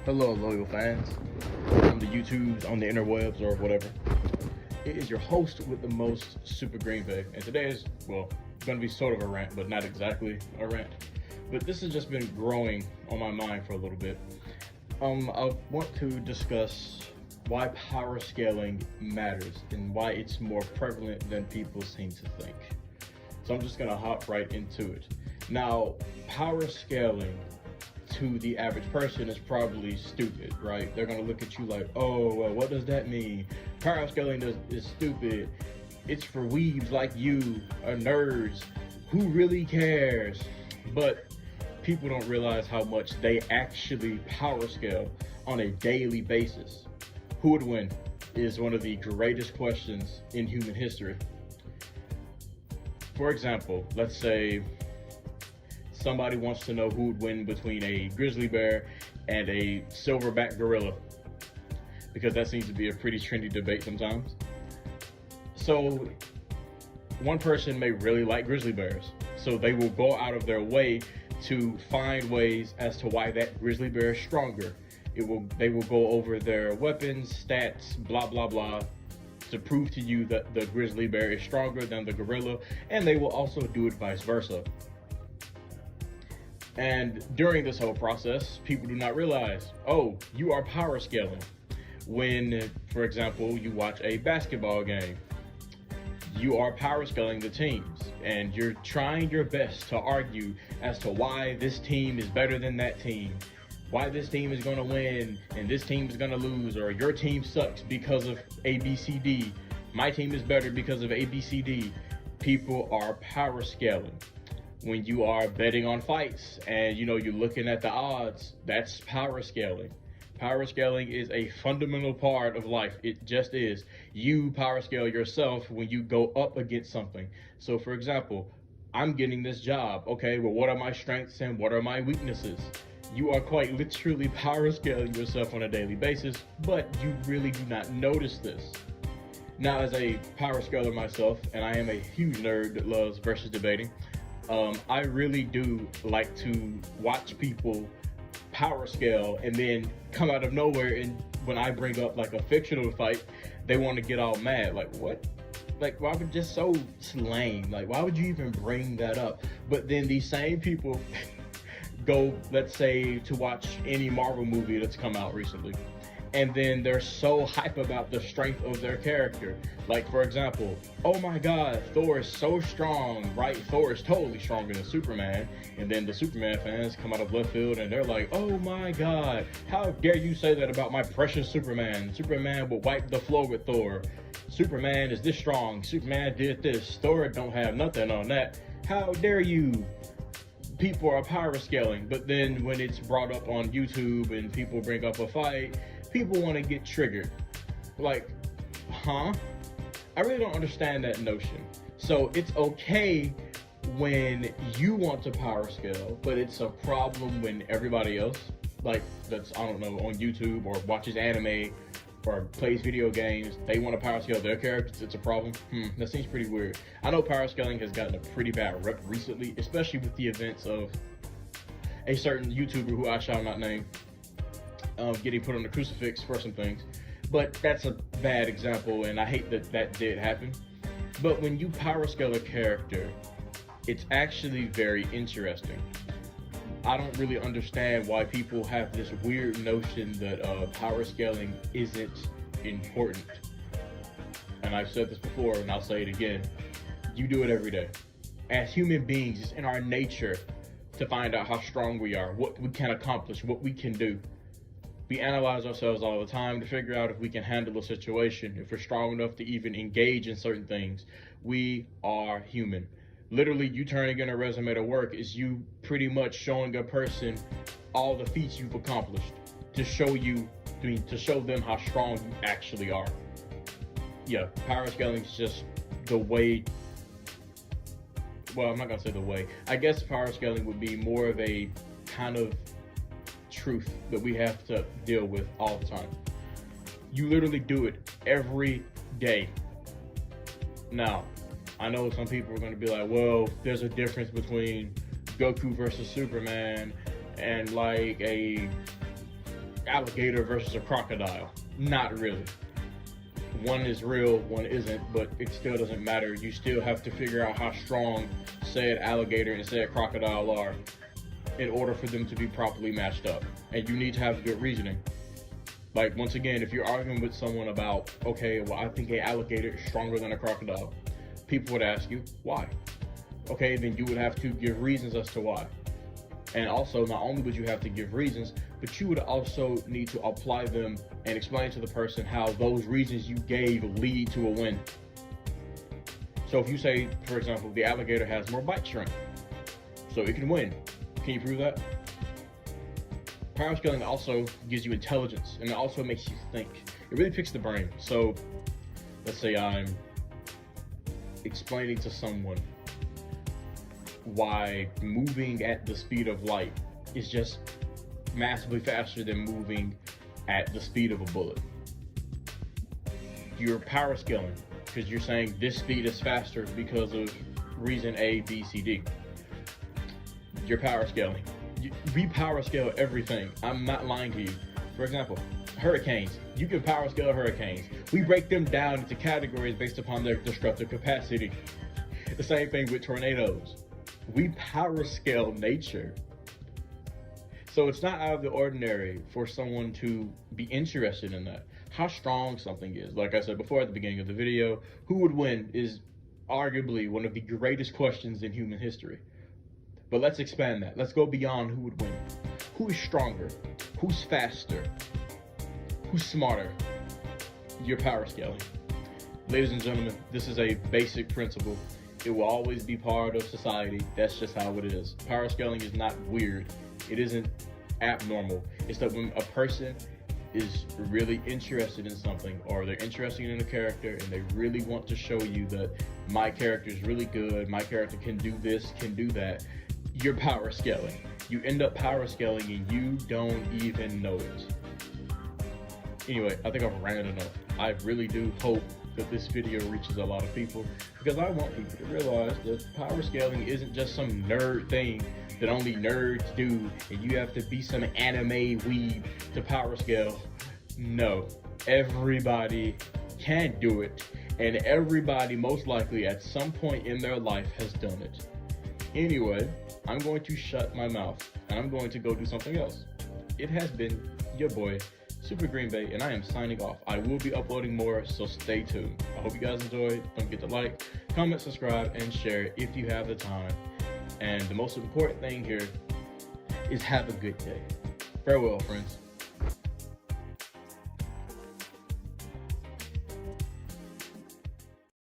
Hello, loyal fans on the YouTubes, on the interwebs, or whatever. It is your host with the most, Super Green Bay, and today is, well, going to be sort of a rant, but not exactly a rant. But this has just been growing on my mind for a little bit. I want to discuss why power scaling matters and why it's more prevalent than people seem to think. So I'm just going to hop right into it. Now, power scaling to the average person is probably stupid, right? They're gonna look at you like, oh, well, what does that mean? Power scaling is stupid. It's for weebs like you, or nerds. Who really cares? But people don't realize how much they actually power scale on a daily basis. Who would win is one of the greatest questions in human history. For example, let's say somebody wants to know who would win between a grizzly bear and a silverback gorilla, because that seems to be a pretty trendy debate sometimes. So one person may really like grizzly bears, so they will go out of their way to find ways as to why that grizzly bear is stronger. They will go over their weapons, stats, blah, blah, blah, to prove to you that the grizzly bear is stronger than the gorilla, and they will also do it vice versa. And during this whole process, people do not realize, oh, you are power scaling. When, for example, you watch a basketball game, you are power scaling the teams, and you're trying your best to argue as to why this team is better than that team, why this team is going to win and this team is going to lose, or your team sucks because of ABCD, my team is better because of ABCD. People are power scaling. When you are betting on fights and you're looking at the odds, that's power scaling. Power scaling is a fundamental part of life. It just is. You power scale yourself when you go up against something. So for example, I'm getting this job. Okay, well, what are my strengths and what are my weaknesses? You are quite literally power scaling yourself on a daily basis, but you really do not notice this. Now, as a power scaler myself, and I am a huge nerd that loves versus debating, I really do like to watch people power scale and then come out of nowhere, and when I bring up like a fictional fight, they want to get all mad. Like, what? Like, why would just so lame? Like, why would you even bring that up? But then these same people go, let's say, to watch any Marvel movie that's come out recently, and then they're so hype about the strength of their character. Like, for example, oh my God, Thor is so strong, right? Thor is totally stronger than Superman. And then the Superman fans come out of left field and they're like, oh my God, how dare you say that about my precious Superman? Superman will wipe the floor with Thor. Superman is this strong. Superman did this. Thor don't have nothing on that. How dare you? People are power scaling, but then when it's brought up on YouTube and people bring up a fight, people want to get triggered. Like, huh? I really don't understand that notion. So it's okay when you want to power scale, but it's a problem when everybody else, like, that's, I don't know, on YouTube or watches anime or plays video games, they want to power scale their characters, it's a problem. That seems pretty weird. I know power scaling has gotten a pretty bad rep recently, especially with the events of a certain YouTuber who I shall not name getting put on the crucifix for some things. But that's a bad example, and I hate that that did happen. But when you power scale a character, it's actually very interesting. I don't really understand why people have this weird notion that power scaling isn't important. And I've said this before, and I'll say it again. You do it every day. As human beings, it's in our nature to find out how strong we are, what we can accomplish, what we can do. We analyze ourselves all the time to figure out if we can handle a situation, if we're strong enough to even engage in certain things. We are human. Literally, you turning in a resume to work is you pretty much showing a person all the feats you've accomplished to show them how strong you actually are. Yeah, power scaling is just the way. Well, I'm not gonna say the way. I guess power scaling would be more of a kind of truth that we have to deal with all the time. You literally do it every day. Now, I know some people are going to be like, well, there's a difference between Goku versus Superman and like a alligator versus a crocodile. Not really. One is real, one isn't, but it still doesn't matter. You still have to figure out how strong said alligator and said crocodile are in order for them to be properly matched up. And you need to have good reasoning. Like, once again, if you're arguing with someone about, okay, well, I think an alligator is stronger than a crocodile, people would ask you, why? Okay, then you would have to give reasons as to why. And also, not only would you have to give reasons, but you would also need to apply them and explain to the person how those reasons you gave lead to a win. So if you say, for example, the alligator has more bite strength, so it can win. Can you prove that? Power scaling also gives you intelligence, and it also makes you think. It really picks the brain. So let's say I'm explaining to someone why moving at the speed of light is just massively faster than moving at the speed of a bullet. You're power scaling because you're saying this speed is faster because of reason A, B, C, D. You're power scaling. We power scale everything. I'm not lying to you. For example, hurricanes. You can power scale hurricanes. We break them down into categories based upon their destructive capacity. The same thing with tornadoes. We power scale nature. So it's not out of the ordinary for someone to be interested in that. How strong something is. Like I said before at the beginning of the video, who would win is arguably one of the greatest questions in human history. But let's expand that. Let's go beyond who would win. Who is stronger? Who's faster? Who's smarter? You're power scaling. Ladies and gentlemen, this is a basic principle. It will always be part of society. That's just how it is. Power scaling is not weird. It isn't abnormal. It's that when a person is really interested in something, or they're interested in a character and they really want to show you that my character is really good, my character can do this, can do that, you're power scaling. You end up power scaling and you don't even know it. Anyway, I think I've ranted enough. I really do hope that this video reaches a lot of people, because I want people to realize that power scaling isn't just some nerd thing that only nerds do and you have to be some anime weeb to power scale. No, everybody can do it, and everybody most likely at some point in their life has done it. Anyway, I'm going to shut my mouth and I'm going to go do something else. It has been your boy Super Green Bay, and I am signing off. I will be uploading more, so stay tuned. I hope you guys enjoyed. Don't forget to like, comment, subscribe, and share if you have the time. And the most important thing here is have a good day. Farewell, friends.